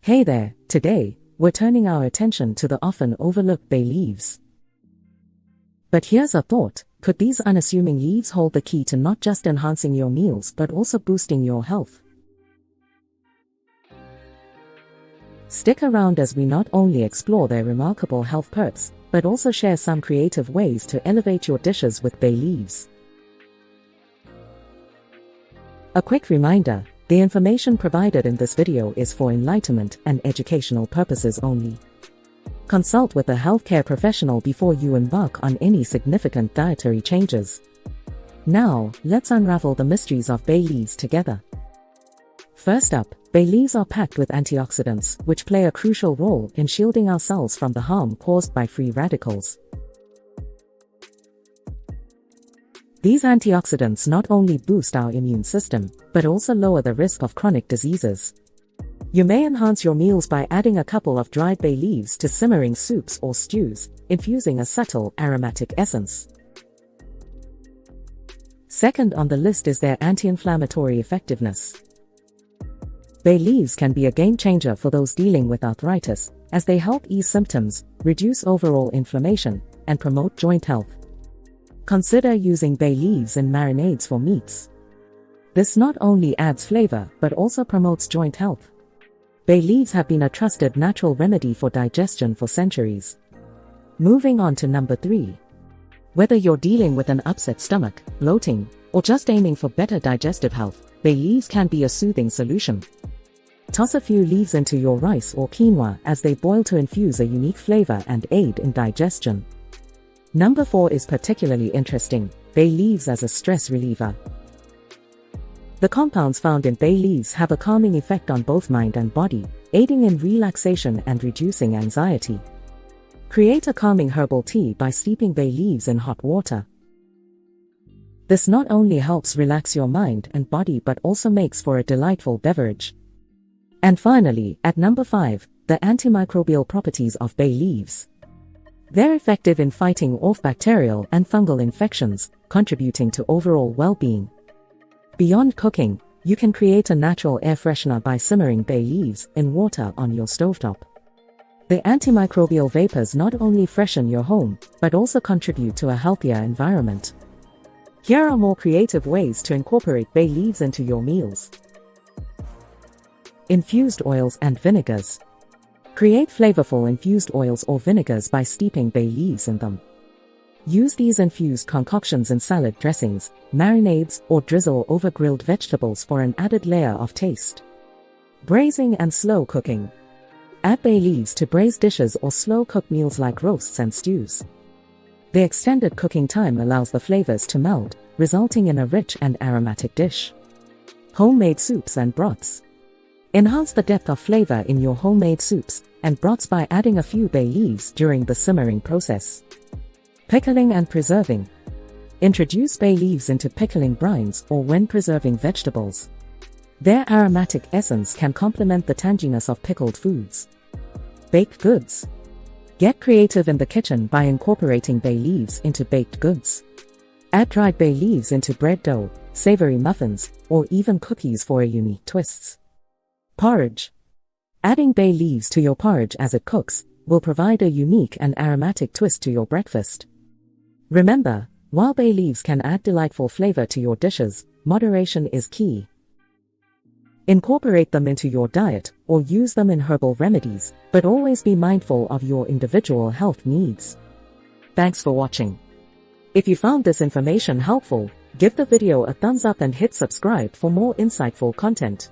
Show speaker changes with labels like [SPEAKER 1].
[SPEAKER 1] Hey there, today, we're turning our attention to the often overlooked bay leaves. But here's a thought, could these unassuming leaves hold the key to not just enhancing your meals but also boosting your health? Stick around as we not only explore their remarkable health perks, but also share some creative ways to elevate your dishes with bay leaves. A quick reminder, the information provided in this video is for enlightenment and educational purposes only. Consult with a healthcare professional before you embark on any significant dietary changes. Now, let's unravel the mysteries of bay leaves together. First up, bay leaves are packed with antioxidants, which play a crucial role in shielding our cells from the harm caused by free radicals. These antioxidants not only boost our immune system, but also lower the risk of chronic diseases. You may enhance your meals by adding a couple of dried bay leaves to simmering soups or stews, infusing a subtle aromatic essence. Second on the list is their anti-inflammatory effectiveness. Bay leaves can be a game changer for those dealing with arthritis, as they help ease symptoms, reduce overall inflammation, and promote joint health. Consider using bay leaves in marinades for meats. This not only adds flavor but also promotes joint health. Bay leaves have been a trusted natural remedy for digestion for centuries. Moving on to number 3. Whether you're dealing with an upset stomach, bloating, or just aiming for better digestive health, bay leaves can be a soothing solution. Toss a few leaves into your rice or quinoa as they boil to infuse a unique flavor and aid in digestion. Number 4 is particularly interesting, bay leaves as a stress reliever. The compounds found in bay leaves have a calming effect on both mind and body, aiding in relaxation and reducing anxiety. Create a calming herbal tea by steeping bay leaves in hot water. This not only helps relax your mind and body but also makes for a delightful beverage. And finally, at number 5, the antimicrobial properties of bay leaves. They're effective in fighting off bacterial and fungal infections, contributing to overall well-being. Beyond cooking, you can create a natural air freshener by simmering bay leaves in water on your stovetop. The antimicrobial vapors not only freshen your home, but also contribute to a healthier environment. Here are more creative ways to incorporate bay leaves into your meals. Infused oils and vinegars. Create flavorful infused oils or vinegars by steeping bay leaves in them. Use these infused concoctions in salad dressings, marinades, or drizzle over grilled vegetables for an added layer of taste. Braising and slow cooking. Add bay leaves to braised dishes or slow-cook meals like roasts and stews. The extended cooking time allows the flavors to meld, resulting in a rich and aromatic dish. Homemade soups and broths. Enhance the depth of flavor in your homemade soups and broths by adding a few bay leaves during the simmering process. Pickling and preserving. Introduce bay leaves into pickling brines or when preserving vegetables. Their aromatic essence can complement the tanginess of pickled foods. Baked goods. Get creative in the kitchen by incorporating bay leaves into baked goods. Add dried bay leaves into bread dough, savory muffins, or even cookies for a unique twist. Porridge. Adding bay leaves to your porridge as it cooks will provide a unique and aromatic twist to your breakfast. Remember, while bay leaves can add delightful flavor to your dishes, moderation is key. Incorporate them into your diet or use them in herbal remedies, but always be mindful of your individual health needs. Thanks for watching. If you found this information helpful, give the video a thumbs up and hit subscribe for more insightful content.